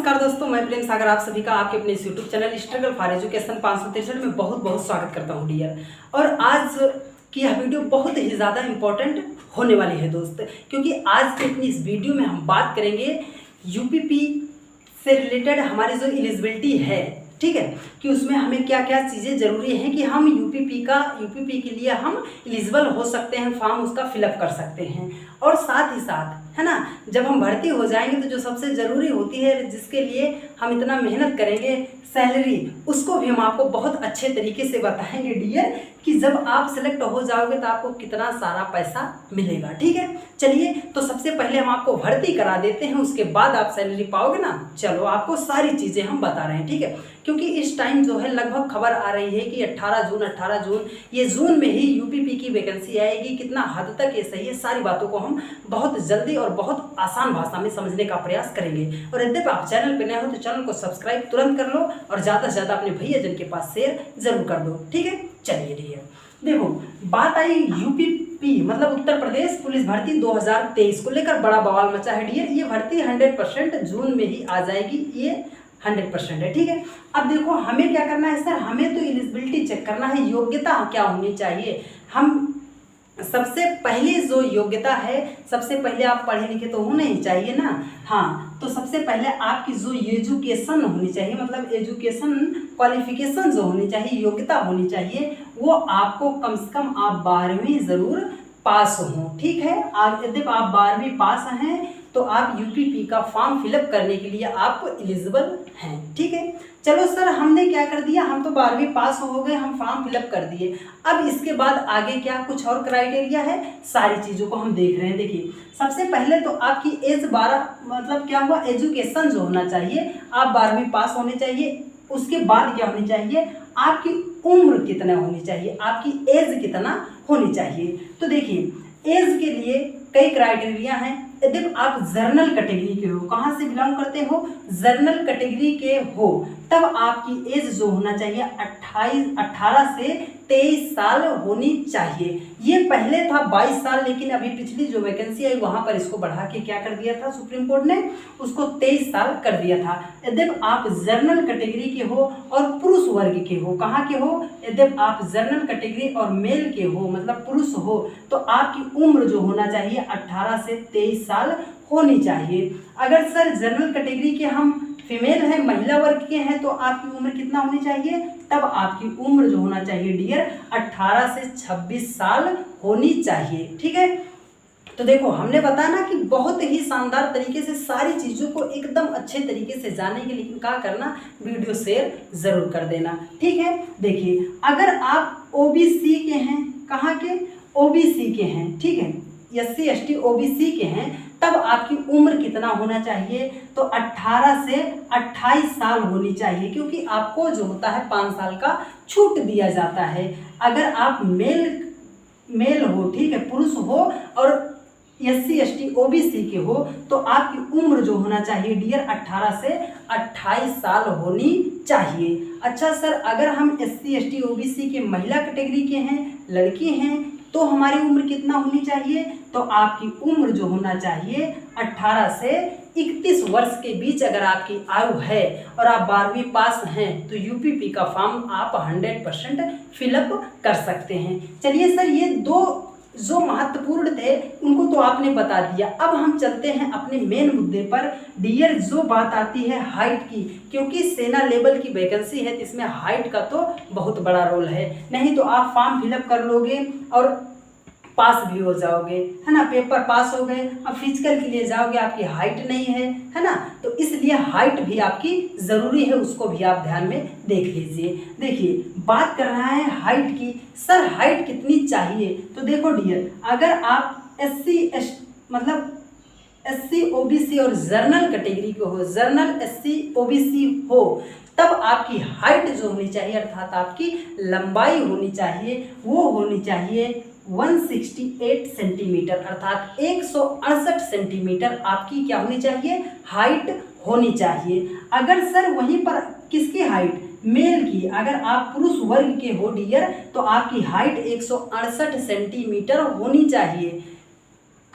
नमस्कार दोस्तों, मैं प्रेम सागर आप सभी का आपके अपने YouTube channel struggle for education 563 में बहुत बहुत स्वागत करता हूँ डियर। और आज की यह वीडियो बहुत ही ज़्यादा इम्पोर्टेंट होने वाली है दोस्त, क्योंकि आज के अपनी इस वीडियो में हम बात करेंगे यूपीपी से रिलेटेड हमारी जो एलिजिबिलिटी है, ठीक है, कि उसमें हमें क्या क्या चीज़ें ज़रूरी हैं कि हम यूपीपी के लिए हम एलिजिबल हो सकते हैं, फॉर्म उसका फिलअप कर सकते हैं। और साथ ही साथ है ना, जब हम भर्ती हो जाएंगे तो जो सबसे ज़रूरी होती है, जिसके लिए हम इतना मेहनत करेंगे, सैलरी, उसको भी हम आपको बहुत अच्छे तरीके से बताएंगे डियर, कि जब आप सेलेक्ट हो जाओगे तो आपको कितना सारा पैसा मिलेगा। ठीक है, चलिए तो सबसे पहले हम आपको भर्ती करा देते हैं, उसके बाद आप सैलरी पाओगे ना। चलो आपको सारी चीज़ें हम बता रहे हैं, ठीक है, क्योंकि इस टाइम जो है लगभग खबर आ रही है कि 18 जून ये जून में ही यूपीपी की वैकेंसी आएगी। कितना हद तक ये सही है, सारी बातों को हम बहुत जल्दी और बहुत आसान भाषा में समझने का प्रयास करेंगे। और यदि आप चैनल पर नए हो तो चैनल को सब्सक्राइब तुरंत कर लो और ज़्यादा से ज़्यादा अपने भैया जन के पास शेयर जरूर कर दो। ठीक है, चलिए डियर, देखो बात आई यूपीपी मतलब उत्तर प्रदेश पुलिस भर्ती 2023 को लेकर बड़ा बवाल मचा है डियर। ये भर्ती 100% जून में ही आ जाएगी, ये 100% है। ठीक है, अब देखो हमें क्या करना है सर, हमें तो एलिजिबिलिटी चेक करना है, योग्यता क्या होनी चाहिए। हम सबसे पहले जो योग्यता है, सबसे पहले आप पढ़े लिखे तो होने ही चाहिए ना। हाँ, तो सबसे पहले आपकी जो एजुकेशन होनी चाहिए, मतलब एजुकेशन क्वालिफिकेशन जो होनी चाहिए, योग्यता होनी चाहिए, वो आपको कम से कम आप 12वीं ज़रूर पास हो। ठीक है, यदि आप 12वीं पास हैं तो आप यूपीपी का फॉर्म फिलअप करने के लिए आप एलिजिबल हैं। ठीक है, चलो सर हमने क्या कर दिया, हम तो 12वीं पास हो गए, हम फॉर्म फिलअप कर दिए। अब इसके बाद आगे क्या कुछ और क्राइटेरिया है, सारी चीज़ों को हम देख रहे हैं। देखिए सबसे पहले तो आपकी एज 12 मतलब क्या हुआ, एजुकेशन जो होना चाहिए, आप 12वीं पास होने चाहिए। उसके बाद क्या होनी चाहिए, आपकी उम्र कितना होनी चाहिए, आपकी एज कितना होनी चाहिए। तो देखिए एज के लिए कई क्राइटेरिया हैं। यदि आप जर्नल कैटेगरी के हो, कहाँ से बिलोंग करते हो, जर्नल कैटेगरी के हो, तब आपकी एज जो होना चाहिए 18 से 23 साल होनी चाहिए। ये पहले था 22 साल, लेकिन अभी पिछली जो वैकेंसी आई वहाँ पर इसको बढ़ा के क्या कर दिया था, सुप्रीम कोर्ट ने उसको 23 साल कर दिया था। यदि आप जर्नल कैटेगरी के हो और पुरुष वर्ग के हो, कहाँ के हो, यदि आप जर्नल कैटेगरी और मेल के हो मतलब पुरुष हो, तो आपकी उम्र जो होना चाहिए 18 से 23 साल होनी चाहिए। अगर सर जनरल कैटेगरी के हम फीमेल हैं, महिला वर्ग के हैं, तो आपकी उम्र कितना होनी चाहिए, तब आपकी उम्र जो होना चाहिए डियर 18 से 26 साल होनी चाहिए। ठीक है, तो देखो हमने बताया ना कि बहुत ही शानदार तरीके से सारी चीज़ों को एकदम अच्छे तरीके से जानने के लिए क्या करना, वीडियो शेयर ज़रूर कर देना। ठीक है, देखिए अगर आप ओबीसी के हैं, कहाँ के, ओबीसी के हैं, ठीक है, SC ST OBC के हैं, तब आपकी उम्र कितना होना चाहिए, तो 18 से 28 साल होनी चाहिए, क्योंकि आपको जो होता है 5 साल का छूट दिया जाता है। अगर आप मेल हो, ठीक है, पुरुष हो और SC ST OBC के हो, तो आपकी उम्र जो होना चाहिए डियर 18 से 28 साल होनी चाहिए। अच्छा सर अगर हम SC ST OBC के महिला कैटेगरी के हैं, लड़की हैं, तो हमारी उम्र कितना होनी चाहिए, तो आपकी उम्र जो होना चाहिए 18 से 31 वर्ष के बीच अगर आपकी आयु है और आप 12वीं पास हैं, तो यूपीपी का फॉर्म आप 100% फिलअप कर सकते हैं। चलिए सर ये दो जो महत्वपूर्ण थे उनको तो आपने बता दिया। अब हम चलते हैं अपने मेन मुद्दे पर डियर, जो बात आती है हाइट की, क्योंकि सेना लेवल की वैकेंसी है तो इसमें हाइट का तो बहुत बड़ा रोल है। नहीं तो आप फॉर्म फिलअप कर लोगे और पास भी हो जाओगे, है ना, पेपर पास हो गए, अब फिजिकल के लिए जाओगे, आपकी हाइट नहीं है ना, तो इसलिए हाइट भी आपकी ज़रूरी है, उसको भी आप ध्यान में देख लीजिए। देखिए बात कर रहा है हाइट की, सर हाइट कितनी चाहिए, तो देखो डियर अगर आप SC OBC और जर्नल कैटेगरी के हो, जर्नल SC OBC हो, तब आपकी हाइट जो होनी चाहिए अर्थात आपकी लंबाई होनी चाहिए, वो होनी चाहिए 168 सेंटीमीटर, अर्थात 168 सेंटीमीटर आपकी क्या होनी चाहिए, हाइट होनी चाहिए। अगर सर वहीं पर किसकी हाइट, मेल की, अगर आप पुरुष वर्ग के हो डियर, तो आपकी हाइट 168 सेंटीमीटर होनी चाहिए।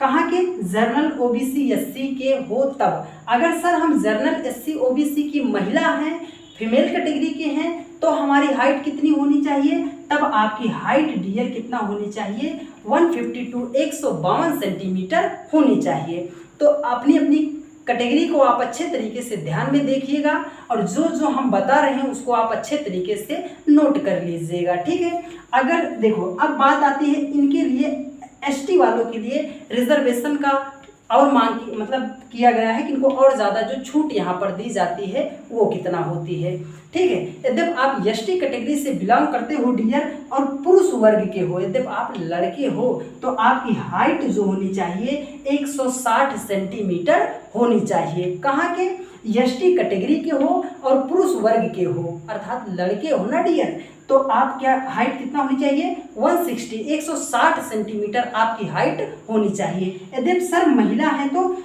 कहाँ के? जनरल ओबीसी एससी के हो तब। अगर सर हम जनरल एससी ओबीसी की महिला हैं, फीमेल कैटेगरी के हैं, तो हमारी हाइट कितनी होनी चाहिए? तब आपकी हाइट डियर कितना होनी चाहिए? 152 152 सेंटीमीटर होनी चाहिए। तो अपनी अपनी कैटेगरी को आप अच्छे तरीके से ध्यान में देखिएगा और जो जो हम बता रहे हैं उसको आप अच्छे तरीके से नोट कर लीजिएगा, ठीक है। अगर देखो अब बात आती है इनके लिए, एसटी वालों के लिए रिजर्वेशन का और मांग मतलब किया गया है कि इनको और ज़्यादा जो छूट यहाँ पर दी जाती है वो कितना होती है, ठीक है। यदि आप एसटी कैटेगरी से बिलोंग करते हो डियर और पुरुष वर्ग के हो, यदि आप लड़के हो, तो आपकी हाइट जो होनी चाहिए 160 सेंटीमीटर होनी चाहिए। कहाँ के? एसटी कैटेगरी के हो और पुरुष वर्ग के हो, अर्थात लड़के हो ना डियर, तो आप क्या हाइट कितना होनी चाहिए? 160 सेंटीमीटर आपकी हाइट होनी चाहिए। यदि सर महिला है तो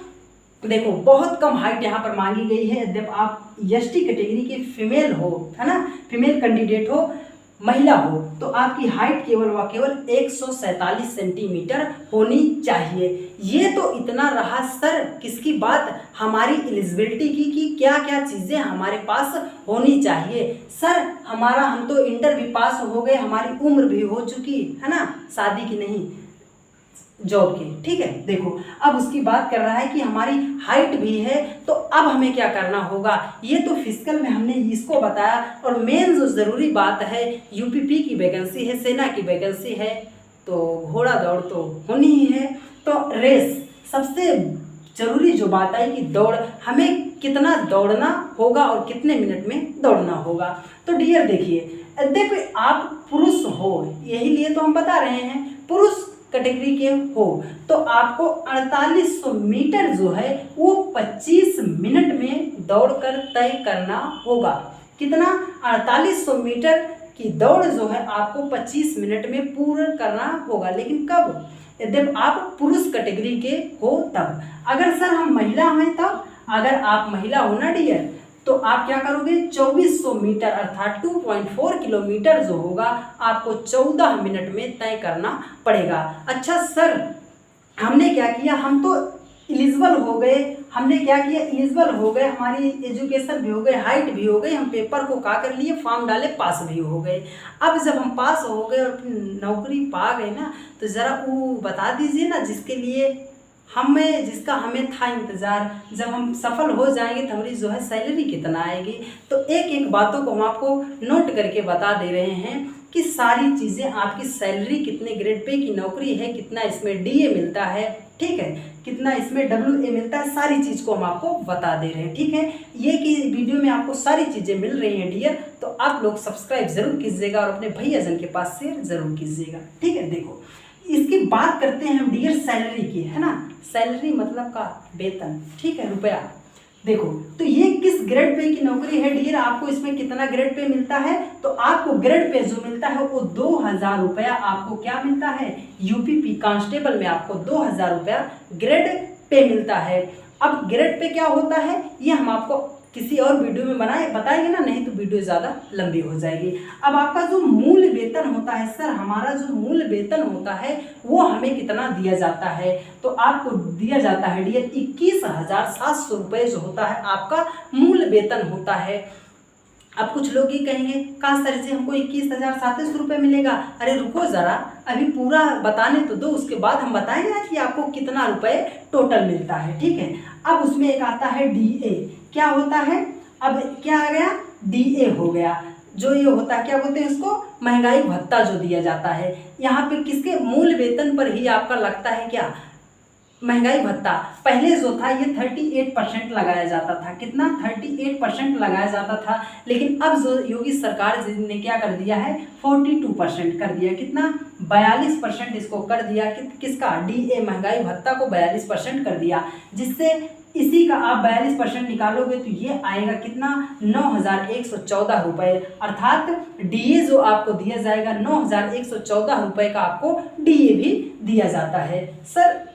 देखो बहुत कम हाइट यहाँ पर मांगी गई है। यदि आप एसटी कैटेगरी के फीमेल हो, है ना, फीमेल कैंडिडेट हो, महिला हो, तो आपकी हाइट केवल व केवल 147 सेंटीमीटर होनी चाहिए। ये तो इतना रहा सर किसकी बात? हमारी एलिजिबिलिटी की कि क्या क्या चीज़ें हमारे पास होनी चाहिए। सर हम तो इंटर भी पास हो गए, हमारी उम्र भी हो चुकी है ना, शादी की नहीं जॉब की, ठीक है। देखो अब उसकी बात कर रहा है कि हमारी हाइट भी है, तो अब हमें क्या करना होगा? ये तो फिजिकल में हमने इसको बताया, और मेन जो ज़रूरी बात है यूपीपी की वैकेंसी है, सेना की वैकेंसी है, तो घोड़ा दौड़ तो होनी ही है। तो रेस सबसे ज़रूरी जो बात आई कि दौड़, हमें कितना दौड़ना होगा और कितने मिनट में दौड़ना होगा। तो डियर देखिए, यद्यपि आप पुरुष हो, यही लिए तो हम बता रहे हैं, पुरुष कैटेगरी के हो, तो आपको 4800 मीटर जो है वो 25 मिनट में दौड़कर तय करना होगा। कितना? 4800 मीटर की दौड़ जो है आपको 25 मिनट में पूरा करना होगा। लेकिन कब? यदि आप पुरुष कैटेगरी के हो तब। अगर सर हम महिला हैं तब, अगर आप महिला हो ना डियर, तो आप क्या करोगे? 2400 मीटर अर्थात 2.4 किलोमीटर जो होगा आपको 14 मिनट में तय करना पड़ेगा। अच्छा सर हमने क्या किया? हम तो एलिजिबल हो गए, हमने क्या किया? एलिजिबल हो गए, हमारी एजुकेशन भी हो गई, हाइट भी हो गई, हम पेपर को का कर लिए, फॉर्म डाले, पास भी हो गए। अब जब हम पास हो गए और नौकरी पा गए ना, तो ज़रा वो बता दीजिए ना जिसका हमें था इंतज़ार, जब हम सफल हो जाएंगे तो हमारी जो है सैलरी कितना आएगी। तो एक एक बातों को हम आपको नोट करके बता दे रहे हैं कि सारी चीज़ें, आपकी सैलरी कितने ग्रेड पे की नौकरी है, कितना इसमें डीए मिलता है, ठीक है, कितना इसमें डब्ल्यूए मिलता है, सारी चीज़ को हम आपको बता दे रहे हैं, ठीक है। ये कि वीडियो में आपको सारी चीज़ें मिल रही हैं डियर, तो आप लोग सब्सक्राइब ज़रूर कीजिएगा और अपने भैया जन के पास शेयर ज़रूर कीजिएगा, ठीक है। देखो इसकी बात करते हैं हम डियर सैलरी की, है ना, सैलरी मतलब का वेतन, ठीक है, रुपया। देखो तो ये किस ग्रेड पे की नौकरी है डियर, आपको इसमें कितना ग्रेड पे मिलता है? तो आपको ग्रेड पे जो मिलता है वो 2000 रुपया आपको क्या मिलता है? यूपीपी कांस्टेबल में आपको 2000 रुपया ग्रेड पे मिलता है। अब ग्रेड पे क्या होता है ये हम आपको किसी और वीडियो में बताएंगे ना, नहीं तो वीडियो ज़्यादा लंबी हो जाएगी। अब आपका जो मूल वेतन होता है सर, हमारा जो मूल वेतन होता है वो हमें कितना दिया जाता है? तो आपको दिया जाता है डियर 21,700 रुपये जो होता है आपका मूल वेतन होता है। अब कुछ लोग ये कहेंगे कहाँ सर जी हमको 21,700 रुपये मिलेगा? अरे रुको ज़रा, अभी पूरा बताने तो दो, उसके बाद हम बताएंगे ना कि आपको कितना रुपए टोटल मिलता है, ठीक है। अब उसमें एक आता है डीए, क्या होता है? अब क्या आ गया? डीए हो गया, जो ये होता है क्या बोलते हैं इसको? महंगाई भत्ता जो दिया जाता है। यहाँ पे किसके मूल वेतन पर ही आपका लगता है क्या? महंगाई भत्ता। पहले जो था ये 38% लगाया जाता था, कितना? 38% लगाया जाता था, लेकिन अब जो योगी सरकार ने क्या कर दिया है? 42% कर दिया, कितना? 42% इसको कर दिया, किसका? डीए महंगाई भत्ता को 42% कर दिया, जिससे इसी का आप 42% निकालोगे तो ये आएगा कितना? 9,114 रुपये, अर्थात डीए जो आपको दिया जाएगा 9,114 रुपये का आपको डीए भी दिया जाता है। सर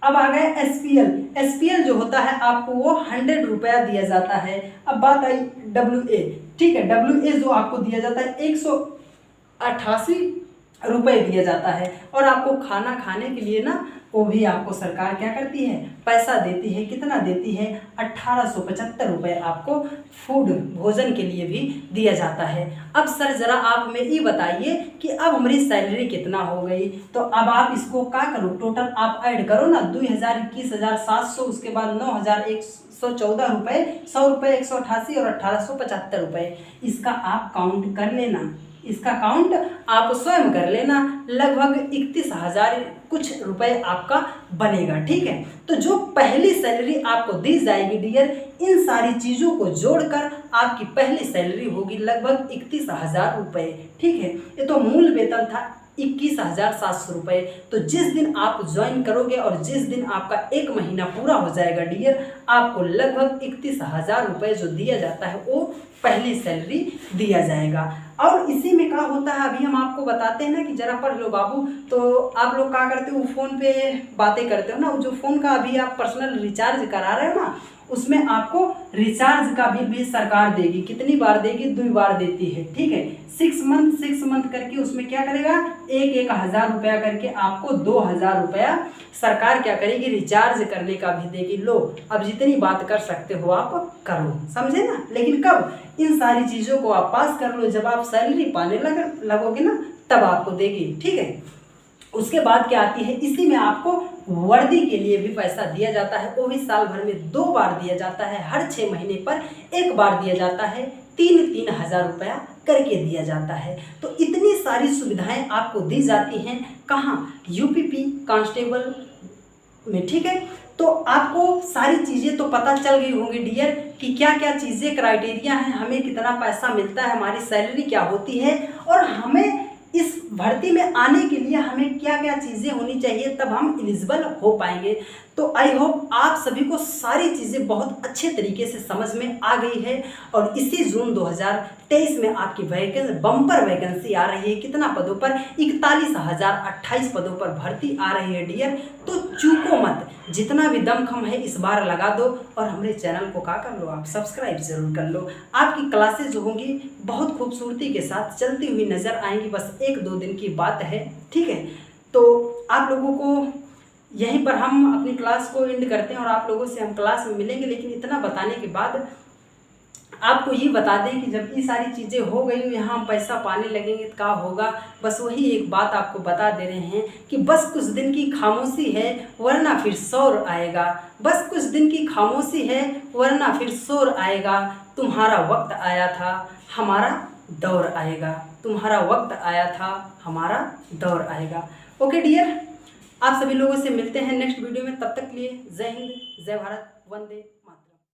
अब आ गया एसपीएल। एसपीएल जो होता है आपको वो 100 रुपया दिया जाता है। अब बात आई डब्ल्यूए, ठीक है, डब्ल्यूए जो आपको दिया जाता है 188 रुपए दिया जाता है। और आपको खाना खाने के लिए ना वो भी आपको सरकार क्या करती है, पैसा देती है। कितना देती है, 1875 रुपये आपको फूड भोजन के लिए भी दिया जाता है। अब सर ज़रा आप हमें ये बताइए कि अब हमारी सैलरी कितना हो गई, तो अब आप इसको क्या करो, टोटल आप ऐड करो ना, 2000, 21,700, उसके बाद 9,114 रुपये, 100 रुपये, 188 और 1875 रुपये। इसका आप काउंट कर लेना, इसका काउंट आप स्वयं कर लेना, लगभग 31,000 कुछ रुपए आपका बनेगा। ठीक है, तो जो पहली सैलरी आपको दी जाएगी डियर, इन सारी चीज़ों को जोड़कर आपकी पहली सैलरी होगी लगभग 31,000 रुपये। ठीक है, ये तो मूल वेतन था 21,700 रुपये। तो जिस दिन आप ज्वाइन करोगे और जिस दिन आपका 1 महीना पूरा हो जाएगा डियर, आपको लगभग 31,000 रुपये जो दिया जाता है वो पहली सैलरी दिया जाएगा। और इसी में क्या होता है, अभी हम आपको बताते हैं ना कि जरा पढ़ लो बाबू। तो आप लोग क्या करते हो, फ़ोन पे बातें करते हो ना, जो फ़ोन का अभी आप पर्सनल रिचार्ज करा रहे हो ना, उसमें आपको रिचार्ज का बिल भी सरकार देगी। कितनी बार देगी, 2 बार देती है। ठीक है, 6 मंथ करके उसमें क्या करेगा, 1,000 रुपया करके आपको 2,000 रुपया सरकार क्या करेगी, रिचार्ज करने का भी देगी। लो अब जितनी बात कर सकते हो आप करो, समझे ना। लेकिन कब, इन सारी चीज़ों को आप पास कर लो, जब आप सैलरी पाने लगोगे ना तब आपको देगी। ठीक है, उसके बाद क्या आती है, इसी में आपको वर्दी के लिए भी पैसा दिया जाता है। वो भी साल भर में 2 बार दिया जाता है, हर 6 महीने पर 1 बार दिया जाता है, 3,000 रुपया करके दिया जाता है। तो इतनी सारी सुविधाएं आपको दी जाती हैं, कहाँ, यूपीपी कांस्टेबल में। ठीक है, तो आपको सारी चीज़ें तो पता चल गई होंगी डियर कि क्या क्या चीज़ें क्राइटेरिया हैं, हमें कितना पैसा मिलता है, हमारी सैलरी क्या होती है, और हमें इस भर्ती में आने के लिए हमें क्या क्या चीज़ें होनी चाहिए, तब हम एलिजिबल हो पाएंगे। तो आई होप आप सभी को सारी चीज़ें बहुत अच्छे तरीके से समझ में आ गई है। और इसी जून 2023 में आपकी वैकेंसी, बम्पर वैकेंसी आ रही है। कितना पदों पर, 41,028 पदों पर भर्ती आ रही है डियर। तो चूको मत, जितना भी दमखम है इस बार लगा दो, और हमारे चैनल को क्या कर लो, आप सब्सक्राइब जरूर कर लो। आपकी क्लासेज होंगी बहुत खूबसूरती के साथ चलती हुई नज़र आएंगी, बस 1-2 दिन की बात है। ठीक है, तो आप लोगों को यहीं पर हम अपनी क्लास को एंड करते हैं और आप लोगों से हम क्लास में मिलेंगे। लेकिन इतना बताने के बाद आपको ये बता दें कि जब ये सारी चीज़ें हो गई, यहाँ हम पैसा पाने लगेंगे तो क्या होगा। बस वही एक बात आपको बता दे रहे हैं कि बस कुछ दिन की खामोशी है वरना फिर शोर आएगा। बस कुछ दिन की खामोशी है वरना फिर शोर आएगा। तुम्हारा वक्त आया था, हमारा दौर आएगा। तुम्हारा वक्त आया था, हमारा दौर आएगा। ओके डियर, आप सभी लोगों से मिलते हैं नेक्स्ट वीडियो में। तब तक के लिए जय हिंद, जय भारत, वंदे।